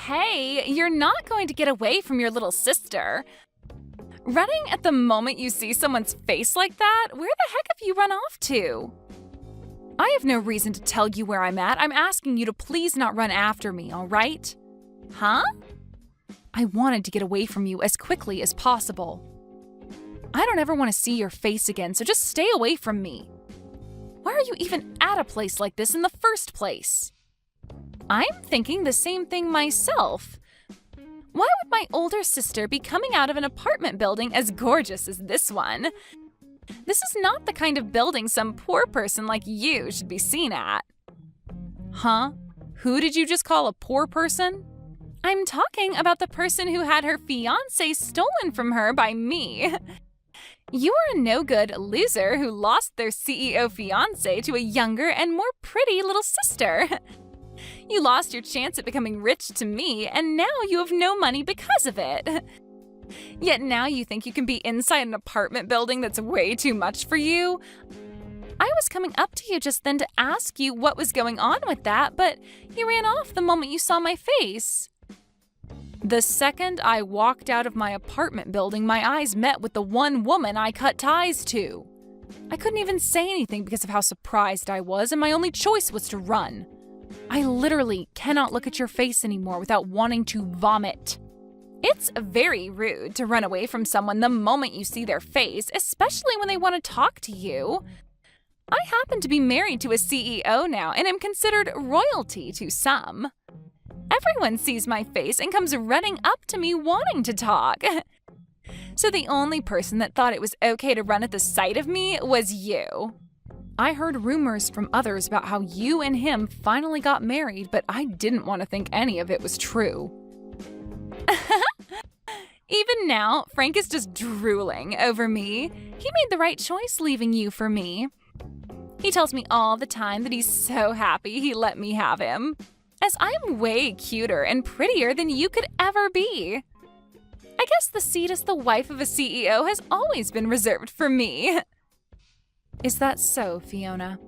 Hey, you're not going to get away from your little sister. Running at the moment you see someone's face like that? Where the heck have you run off to? I have no reason to tell you where I'm at. I'm asking you to please not run after me, all right? Huh? I wanted to get away from you as quickly as possible. I don't ever want to see your face again, so just stay away from me. Why are you even at a place like this in the first place? I'm thinking the same thing myself. Why would my older sister be coming out of an apartment building as gorgeous as this one? This is not the kind of building some poor person like you should be seen at. Huh? Who did you just call a poor person? I'm talking about the person who had her fiancé stolen from her by me. You are a no-good loser who lost their CEO fiancé to a younger and more pretty little sister. You lost your chance at becoming rich to me, and now you have no money because of it. Yet now you think you can be inside an apartment building that's way too much for you? I was coming up to you just then to ask you what was going on with that, but you ran off the moment you saw my face. The second I walked out of my apartment building, my eyes met with the one woman I cut ties to. I couldn't even say anything because of how surprised I was, and my only choice was to run. I literally cannot look at your face anymore without wanting to vomit. It's very rude to run away from someone the moment you see their face, especially when they want to talk to you. I happen to be married to a CEO now and am considered royalty to some. Everyone sees my face and comes running up to me wanting to talk. So the only person that thought it was okay to run at the sight of me was you. I heard rumors from others about how you and him finally got married, but I didn't want to think any of it was true. Even now, Frank is just drooling over me. He made the right choice leaving you for me. He tells me all the time that he's so happy he let me have him, as I'm way cuter and prettier than you could ever be. I guess the seat as the wife of a CEO has always been reserved for me. Is that so, Fiona?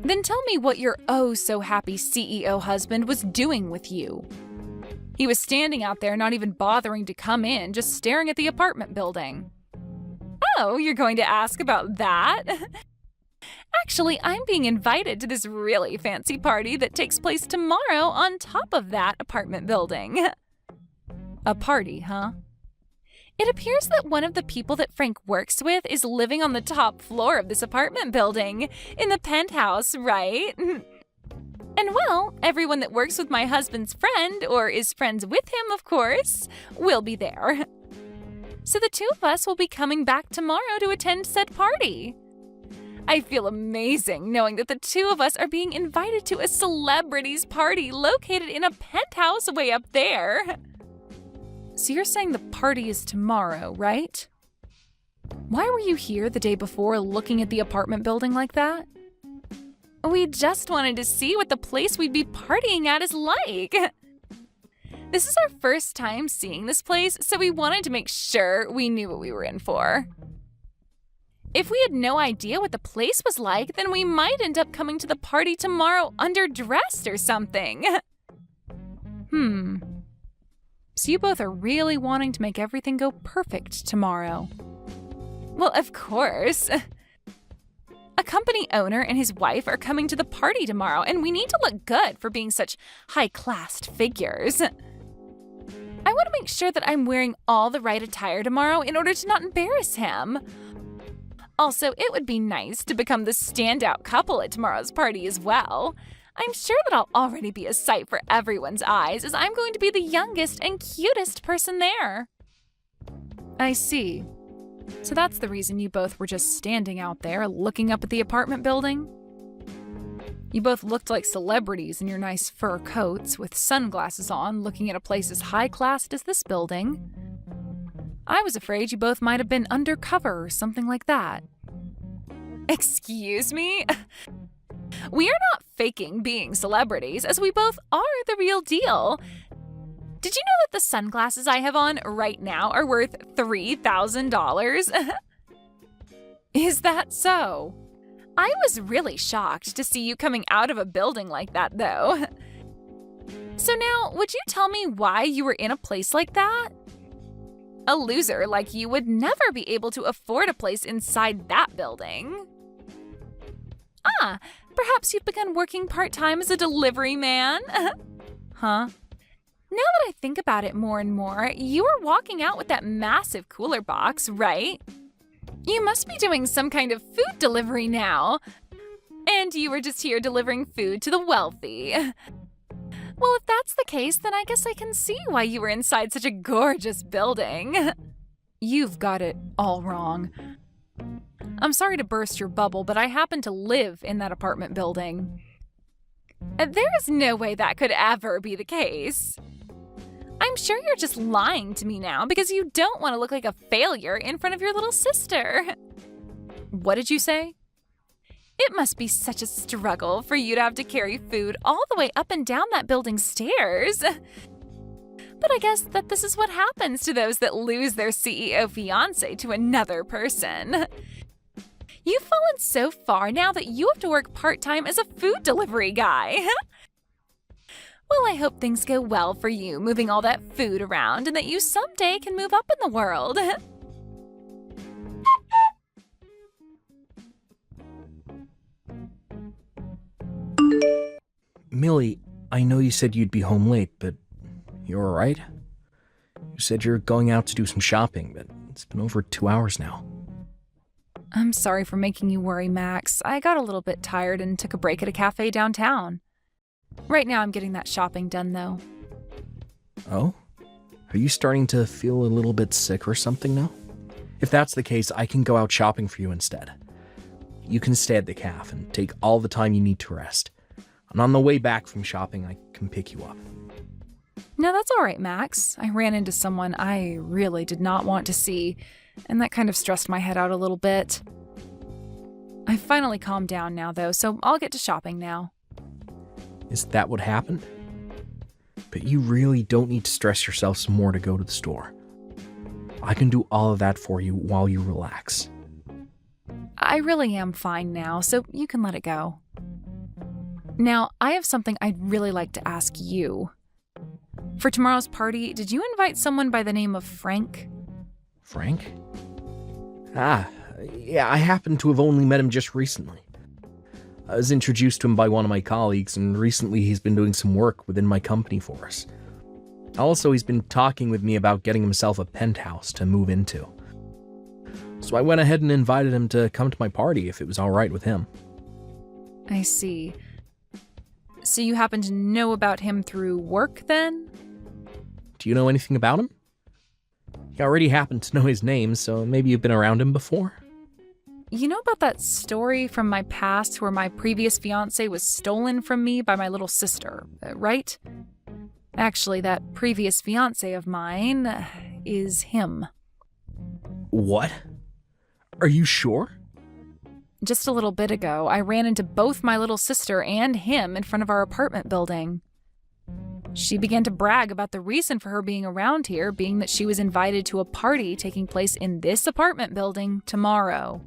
Then tell me what your oh-so-happy CEO husband was doing with you. He was standing out there not even bothering to come in, just staring at the apartment building. Oh, you're going to ask about that? Actually, I'm being invited to this really fancy party that takes place tomorrow on top of that apartment building. A party, huh? It appears that one of the people that Frank works with is living on the top floor of this apartment building, in the penthouse, right? And well, everyone that works with my husband's friend, or is friends with him, of course, will be there. So the two of us will be coming back tomorrow to attend said party. I feel amazing knowing that the two of us are being invited to a celebrity's party located in a penthouse way up there. So you're saying the party is tomorrow, right? Why were you here the day before looking at the apartment building like that? We just wanted to see what the place we'd be partying at is like. This is our first time seeing this place, so we wanted to make sure we knew what we were in for. If we had no idea what the place was like, then we might end up coming to the party tomorrow underdressed or something. So you both are really wanting to make everything go perfect tomorrow. Well, of course. A company owner and his wife are coming to the party tomorrow, and we need to look good for being such high-class figures. I want to make sure that I'm wearing all the right attire tomorrow in order to not embarrass him. Also, it would be nice to become the standout couple at tomorrow's party as well. I'm sure that I'll already be a sight for everyone's eyes, as I'm going to be the youngest and cutest person there. I see. So that's the reason you both were just standing out there looking up at the apartment building? You both looked like celebrities in your nice fur coats with sunglasses on, looking at a place as high-classed as this building. I was afraid you both might have been undercover or something like that. Excuse me? We are not faking being celebrities, as we both are the real deal. Did you know that the sunglasses I have on right now are worth $3,000? Is that so? I was really shocked to see you coming out of a building like that, though. So now, would you tell me why you were in a place like that? A loser like you would never be able to afford a place inside that building. Ah, perhaps you've begun working part-time as a delivery man? Huh? Now that I think about it more and more, you were walking out with that massive cooler box, right? You must be doing some kind of food delivery now. And you were just here delivering food to the wealthy. Well, if that's the case, then I guess I can see why you were inside such a gorgeous building. You've got it all wrong. I'm sorry to burst your bubble, but I happen to live in that apartment building. There is no way that could ever be the case. I'm sure you're just lying to me now because you don't want to look like a failure in front of your little sister. What did you say? It must be such a struggle for you to have to carry food all the way up and down that building's stairs. But I guess that this is what happens to those that lose their CEO fiancé to another person. You've fallen so far now that you have to work part-time as a food delivery guy. Well, I hope things go well for you moving all that food around and that you someday can move up in the world. Millie, I know you said you'd be home late, but you're all right? You said you're going out to do some shopping, but it's been over 2 hours now. I'm sorry for making you worry, Max. I got a little bit tired and took a break at a cafe downtown. Right now I'm getting that shopping done, though. Oh? Are you starting to feel a little bit sick or something now? If that's the case, I can go out shopping for you instead. You can stay at the cafe and take all the time you need to rest. And on the way back from shopping, I can pick you up. No, that's all right, Max. I ran into someone I really did not want to see, and that kind of stressed my head out a little bit. I finally calmed down now, though, so I'll get to shopping now. Is that what happened? But you really don't need to stress yourself some more to go to the store. I can do all of that for you while you relax. I really am fine now, so you can let it go. Now, I have something I'd really like to ask you. For tomorrow's party, did you invite someone by the name of Frank? Frank? Yeah, I happen to have only met him just recently. I was introduced to him by one of my colleagues, and recently he's been doing some work within my company for us. Also, he's been talking with me about getting himself a penthouse to move into. So I went ahead and invited him to come to my party if it was all right with him. I see. So you happen to know about him through work, then? Do you know anything about him? You already happen to know his name, so maybe you've been around him before? You know about that story from my past where my previous fiancé was stolen from me by my little sister, right? Actually, that previous fiancé of mine is him. What? Are you sure? Just a little bit ago, I ran into both my little sister and him in front of our apartment building. She began to brag about the reason for her being around here being that she was invited to a party taking place in this apartment building tomorrow.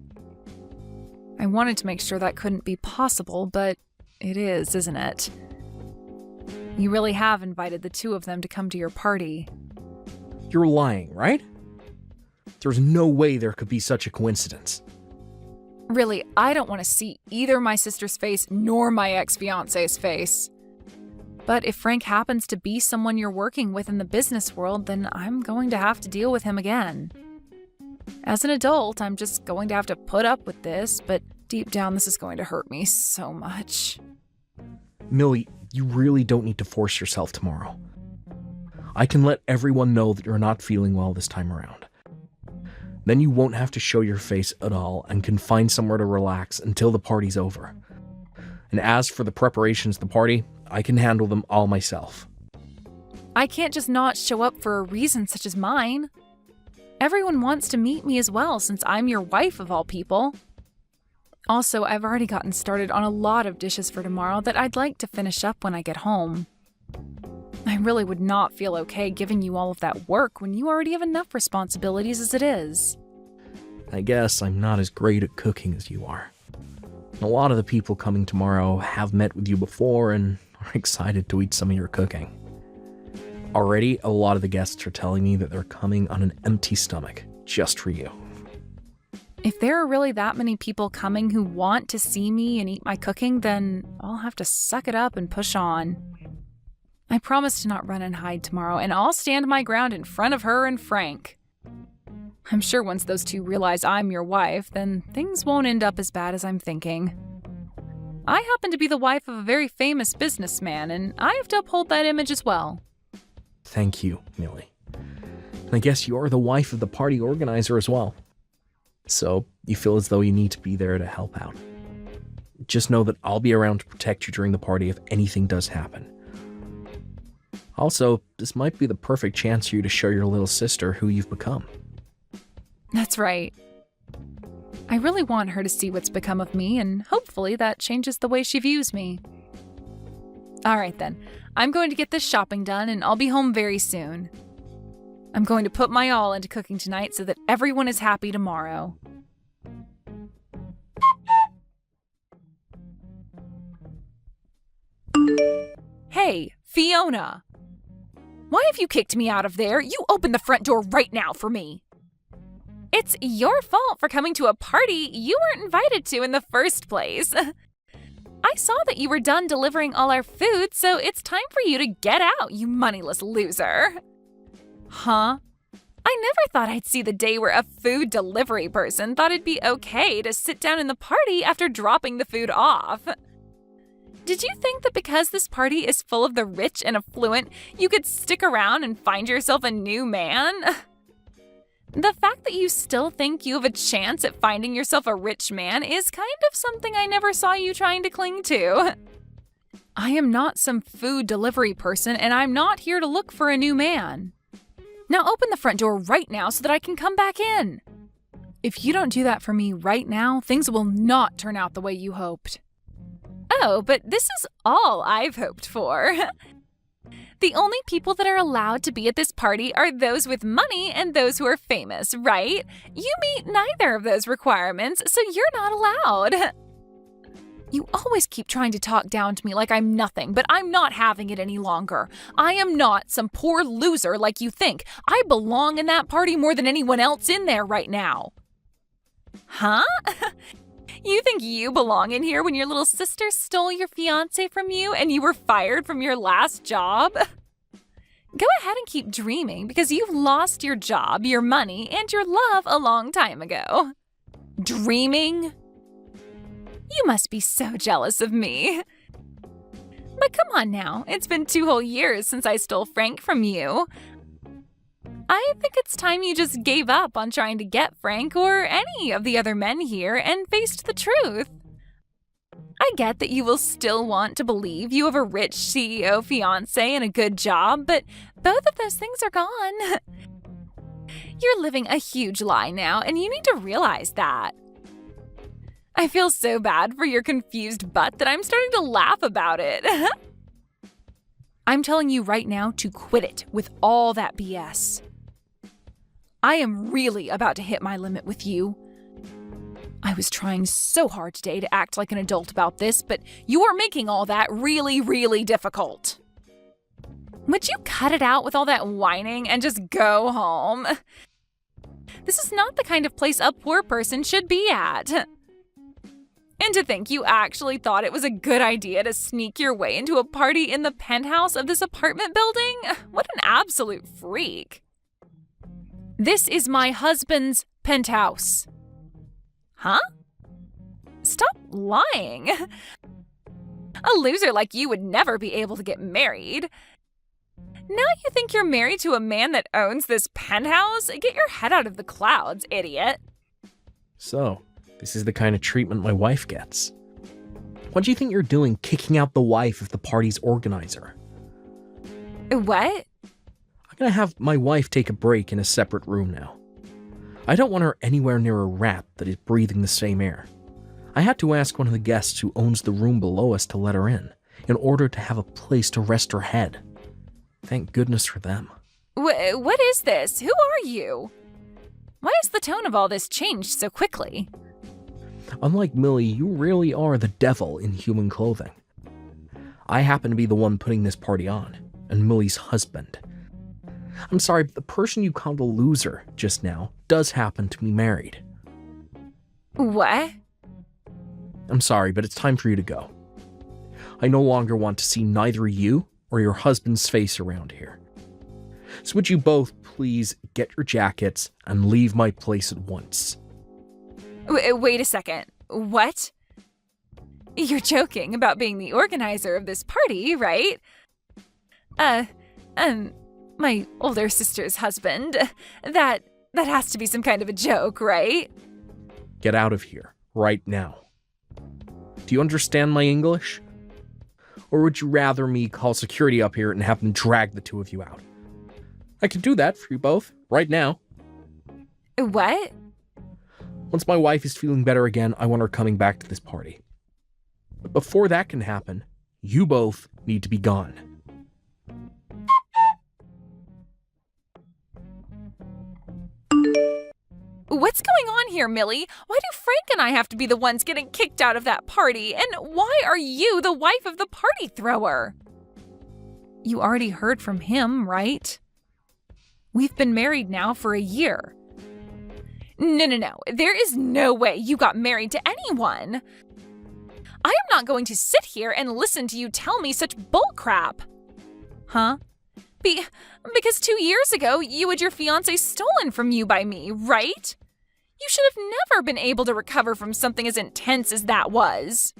I wanted to make sure that couldn't be possible, but it is, isn't it? You really have invited the two of them to come to your party. You're lying, right? There's no way there could be such a coincidence. Really, I don't want to see either my sister's face nor my ex-fiancé's face. But if Frank happens to be someone you're working with in the business world, then I'm going to have to deal with him again. As an adult, I'm just going to have to put up with this, but deep down this is going to hurt me so much. Millie, you really don't need to force yourself tomorrow. I can let everyone know that you're not feeling well this time around. Then you won't have to show your face at all and can find somewhere to relax until the party's over. And as for the preparations of the party, I can handle them all myself. I can't just not show up for a reason such as mine. Everyone wants to meet me as well since I'm your wife of all people. Also, I've already gotten started on a lot of dishes for tomorrow that I'd like to finish up when I get home. I really would not feel okay giving you all of that work when you already have enough responsibilities as it is. I guess I'm not as great at cooking as you are. A lot of the people coming tomorrow have met with you before and are excited to eat some of your cooking. Already, a lot of the guests are telling me that they're coming on an empty stomach, just for you. If there are really that many people coming who want to see me and eat my cooking, then I'll have to suck it up and push on. I promise to not run and hide tomorrow, and I'll stand my ground in front of her and Frank. I'm sure once those two realize I'm your wife, then things won't end up as bad as I'm thinking. I happen to be the wife of a very famous businessman, and I have to uphold that image as well. Thank you, Millie. And I guess you're the wife of the party organizer as well. So you feel as though you need to be there to help out. Just know that I'll be around to protect you during the party if anything does happen. Also, this might be the perfect chance for you to show your little sister who you've become. That's right. I really want her to see what's become of me, and hopefully that changes the way she views me. All right then, I'm going to get this shopping done and I'll be home very soon. I'm going to put my all into cooking tonight so that everyone is happy tomorrow. Hey, Fiona! Why have you kicked me out of there? You open the front door right now for me. It's your fault for coming to a party you weren't invited to in the first place. I saw that you were done delivering all our food, so it's time for you to get out, you moneyless loser. Huh? I never thought I'd see the day where a food delivery person thought it'd be okay to sit down in the party after dropping the food off. Did you think that because this party is full of the rich and affluent, you could stick around and find yourself a new man? The fact that you still think you have a chance at finding yourself a rich man is kind of something I never saw you trying to cling to. I am not some food delivery person, and I'm not here to look for a new man. Now open the front door right now so that I can come back in. If you don't do that for me right now, things will not turn out the way you hoped. Oh, but this is all I've hoped for. The only people that are allowed to be at this party are those with money and those who are famous, right? You meet neither of those requirements, so you're not allowed. You always keep trying to talk down to me like I'm nothing, but I'm not having it any longer. I am not some poor loser like you think. I belong in that party more than anyone else in there right now. Huh? You think you belong in here when your little sister stole your fiancé from you and you were fired from your last job? Go ahead and keep dreaming because you've lost your job, your money, and your love a long time ago. Dreaming? You must be so jealous of me. But come on now, it's been 2 whole years since I stole Frank from you. I think it's time you just gave up on trying to get Frank or any of the other men here and faced the truth. I get that you will still want to believe you have a rich CEO fiancé and a good job, but both of those things are gone. You're living a huge lie now, and you need to realize that. I feel so bad for your confused butt that I'm starting to laugh about it. I'm telling you right now to quit it with all that BS. I am really about to hit my limit with you. I was trying so hard today to act like an adult about this, but you are making all that really, really difficult. Would you cut it out with all that whining and just go home? This is not the kind of place a poor person should be at. And to think you actually thought it was a good idea to sneak your way into a party in the penthouse of this apartment building? What an absolute freak. This is my husband's penthouse. Huh? Stop lying. A loser like you would never be able to get married. Now you think you're married to a man that owns this penthouse? Get your head out of the clouds, idiot. So, this is the kind of treatment my wife gets. What do you think you're doing kicking out the wife of the party's organizer? What? I'm gonna have my wife take a break in a separate room now. I don't want her anywhere near a rat that is breathing the same air. I had to ask one of the guests who owns the room below us to let her in order to have a place to rest her head. Thank goodness for them. What is this? Who are you? Why has the tone of all this changed so quickly? Unlike Millie, you really are the devil in human clothing. I happen to be the one putting this party on, and Millie's husband. I'm sorry, but the person you called a loser just now does happen to be married. What? I'm sorry, but it's time for you to go. I no longer want to see neither you or your husband's face around here. So would you both please get your jackets and leave my place at once? Wait a second. What? You're joking about being the organizer of this party, right? My older sister's husband. That has to be some kind of a joke, right? Get out of here, right now. Do you understand my English? Or would you rather me call security up here and have them drag the two of you out? I can do that for you both, right now. What? Once my wife is feeling better again, I want her coming back to this party. But before that can happen, you both need to be gone. What's going on here, Millie? Why do Frank and I have to be the ones getting kicked out of that party? And why are you the wife of the party thrower? You already heard from him, right? We've been married now for a year. No. There is no way you got married to anyone. I am not going to sit here and listen to you tell me such bullcrap. Huh? Because 2 years ago, you had your fiancé stolen from you by me, right? You should have never been able to recover from something as intense as that was.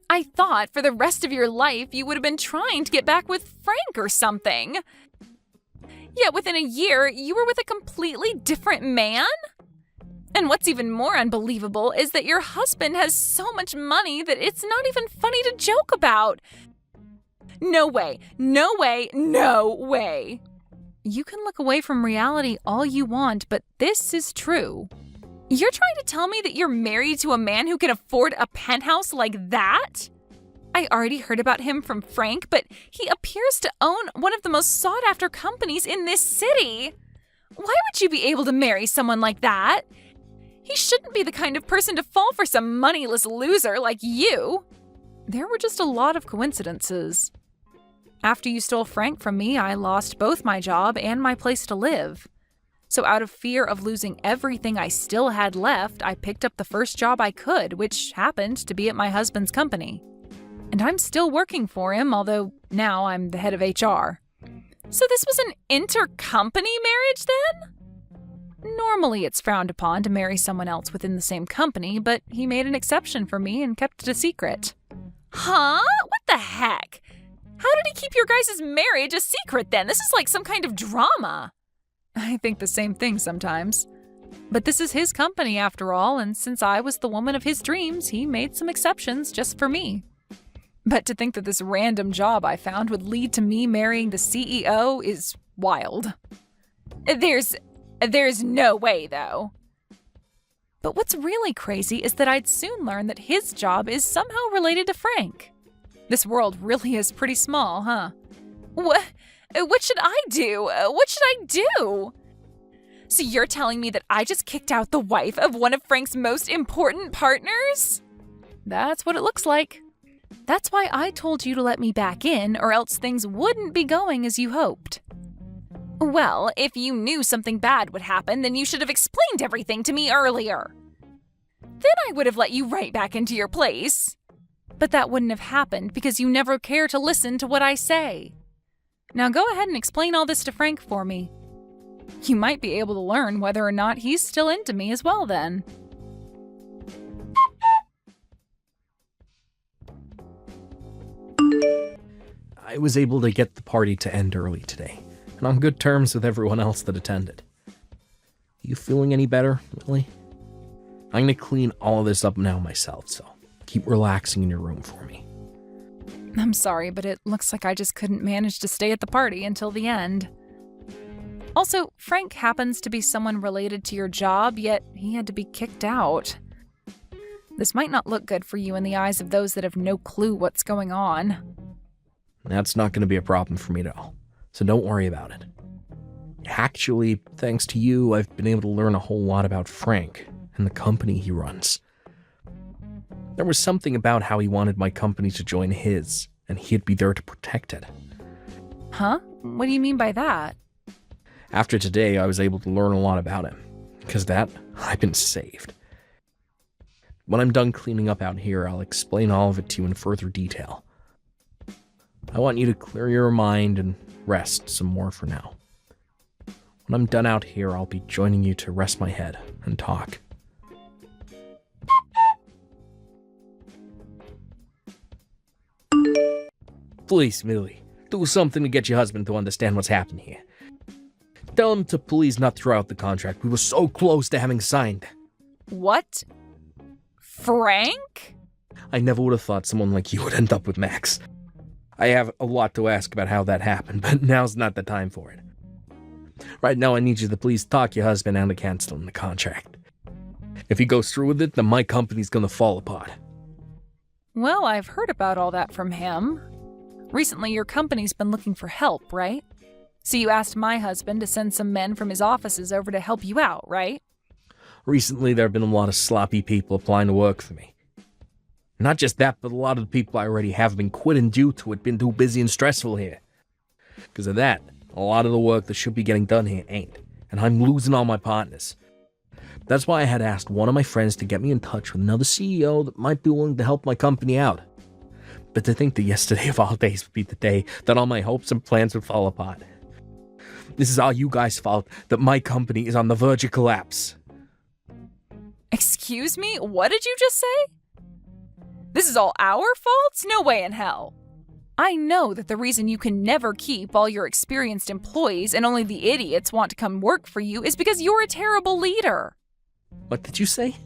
I thought for the rest of your life you would have been trying to get back with Frank or something. Yet within a year, you were with a completely different man? And what's even more unbelievable is that your husband has so much money that it's not even funny to joke about. No way. You can look away from reality all you want, but this is true. You're trying to tell me that you're married to a man who can afford a penthouse like that? I already heard about him from Frank, but he appears to own one of the most sought-after companies in this city. Why would you be able to marry someone like that? He shouldn't be the kind of person to fall for some moneyless loser like you. There were just a lot of coincidences. After you stole Frank from me, I lost both my job and my place to live. So out of fear of losing everything I still had left, I picked up the first job I could, which happened to be at my husband's company. And I'm still working for him, although now I'm the head of HR. So this was an intercompany marriage then? Normally it's frowned upon to marry someone else within the same company, but he made an exception for me and kept it a secret. Huh? What the heck? How did he keep your guys' marriage a secret then? This is like some kind of drama. I think the same thing sometimes. But this is his company after all, and since I was the woman of his dreams, he made some exceptions just for me. But to think that this random job I found would lead to me marrying the CEO is wild. There's no way, though. But what's really crazy is that I'd soon learn that his job is somehow related to Frank. This world really is pretty small, huh? What should I do? What should I do? So you're telling me that I just kicked out the wife of one of Frank's most important partners? That's what it looks like. That's why I told you to let me back in, or else things wouldn't be going as you hoped. Well, if you knew something bad would happen, then you should have explained everything to me earlier. Then I would have let you right back into your place. But that wouldn't have happened because you never care to listen to what I say. Now go ahead and explain all this to Frank for me. You might be able to learn whether or not he's still into me as well then. I was able to get the party to end early today, and on good terms with everyone else that attended. You feeling any better, Lily? I'm gonna clean all of this up now myself, so keep relaxing in your room for me. I'm sorry, but it looks like I just couldn't manage to stay at the party until the end. Also, Frank happens to be someone related to your job, yet he had to be kicked out. This might not look good for you in the eyes of those that have no clue what's going on. That's not going to be a problem for me at all, so don't worry about it. Actually, thanks to you, I've been able to learn a whole lot about Frank and the company he runs. There was something about how he wanted my company to join his, and he'd be there to protect it. Huh? What do you mean by that? After today, I was able to learn a lot about him. Because that, I've been saved. When I'm done cleaning up out here, I'll explain all of it to you in further detail. I want you to clear your mind and rest some more for now. When I'm done out here, I'll be joining you to rest my head and talk. Please, Millie, do something to get your husband to understand what's happened here. Tell him to please not throw out the contract. We were so close to having signed. What? Frank? I never would have thought someone like you would end up with Max. I have a lot to ask about how that happened, but now's not the time for it. Right now, I need you to please talk your husband out of canceling the contract. If he goes through with it, then my company's gonna fall apart. Well, I've heard about all that from him. Recently, your company's been looking for help, right? So you asked my husband to send some men from his offices over to help you out, right? Recently, there have been a lot of sloppy people applying to work for me. Not just that, but a lot of the people I already have been quitting due to it being too busy and stressful here. Because of that, a lot of the work that should be getting done here ain't, and I'm losing all my partners. That's why I had asked one of my friends to get me in touch with another CEO that might be willing to help my company out. But to think that yesterday of all days would be the day that all my hopes and plans would fall apart. This is all you guys' fault that my company is on the verge of collapse. Excuse me? What did you just say? This is all our fault? No way in hell. I know that the reason you can never keep all your experienced employees and only the idiots want to come work for you is because you're a terrible leader. What did you say?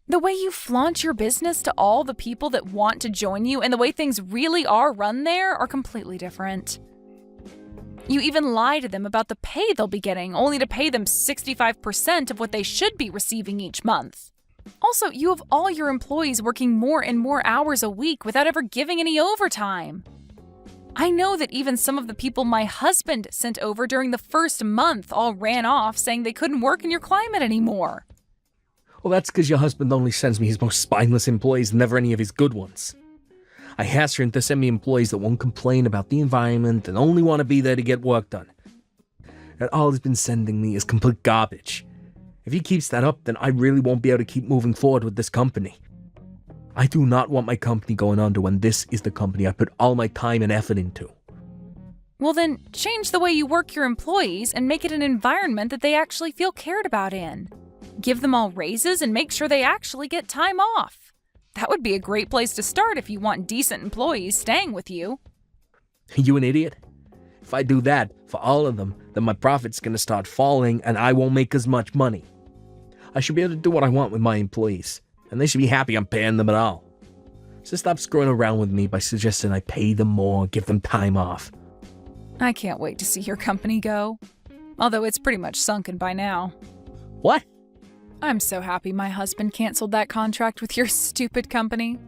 The way you flaunt your business to all the people that want to join you and the way things really are run there are completely different. You even lie to them about the pay they'll be getting, only to pay them 65% of what they should be receiving each month. Also, you have all your employees working more and more hours a week without ever giving any overtime. I know that even some of the people my husband sent over during the first month all ran off saying they couldn't work in your climate anymore. Well, that's because your husband only sends me his most spineless employees and never any of his good ones. I asked him to send me employees that won't complain about the environment and only want to be there to get work done. And all he's been sending me is complete garbage. If he keeps that up, then I really won't be able to keep moving forward with this company. I do not want my company going under when this is the company I put all my time and effort into. Well then, change the way you work your employees and make it an environment that they actually feel cared about in. Give them all raises and make sure they actually get time off. That would be a great place to start if you want decent employees staying with you. You an idiot? If I do that for all of them, then my profit's gonna start falling and I won't make as much money. I should be able to do what I want with my employees, and they should be happy I'm paying them at all. So stop screwing around with me by suggesting I pay them more and give them time off. I can't wait to see your company go. Although it's pretty much sunken by now. What? I'm so happy my husband canceled that contract with your stupid company.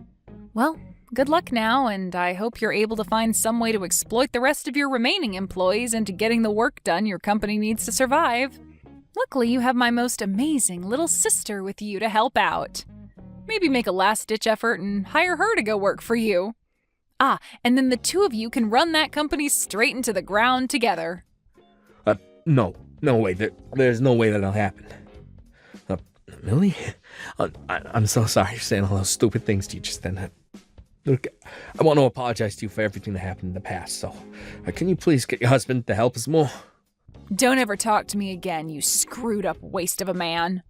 Well, good luck now, and I hope you're able to find some way to exploit the rest of your remaining employees into getting the work done your company needs to survive. Luckily, you have my most amazing little sister with you to help out. Maybe make a last-ditch effort and hire her to go work for you. Ah, and then the two of you can run that company straight into the ground together. No way. There's no way that'll happen. Millie? I'm so sorry for saying all those stupid things to you just then. Look, I want to apologize to you for everything that happened in the past, so can you please get your husband to help us more? Don't ever talk to me again, you screwed-up waste of a man.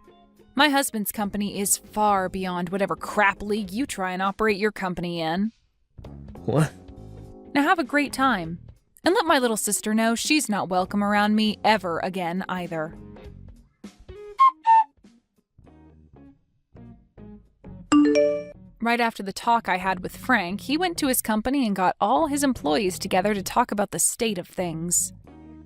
My husband's company is far beyond whatever crap league you try and operate your company in. What? Now have a great time. And let my little sister know she's not welcome around me ever again either. Right after the talk I had with Frank, he went to his company and got all his employees together to talk about the state of things.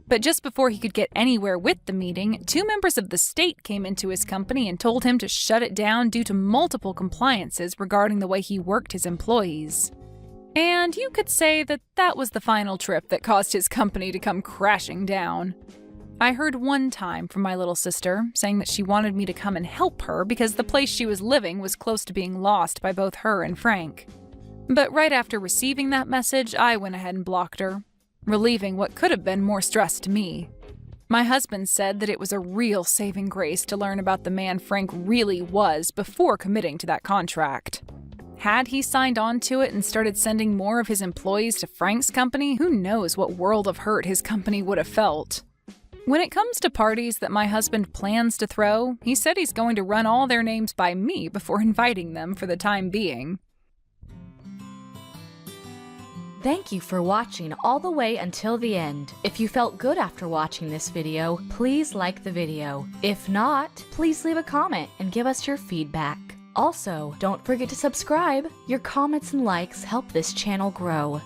But just before he could get anywhere with the meeting, 2 members of the state came into his company and told him to shut it down due to multiple compliances regarding the way he worked his employees. And you could say that that was the final trip that caused his company to come crashing down. I heard one time from my little sister saying that she wanted me to come and help her because the place she was living was close to being lost by both her and Frank. But right after receiving that message, I went ahead and blocked her, relieving what could have been more stress to me. My husband said that it was a real saving grace to learn about the man Frank really was before committing to that contract. Had he signed on to it and started sending more of his employees to Frank's company, who knows what world of hurt his company would have felt. When it comes to parties that my husband plans to throw, he said he's going to run all their names by me before inviting them for the time being. Thank you for watching all the way until the end. If you felt good after watching this video, please like the video. If not, please leave a comment and give us your feedback. Also, don't forget to subscribe. Your comments and likes help this channel grow.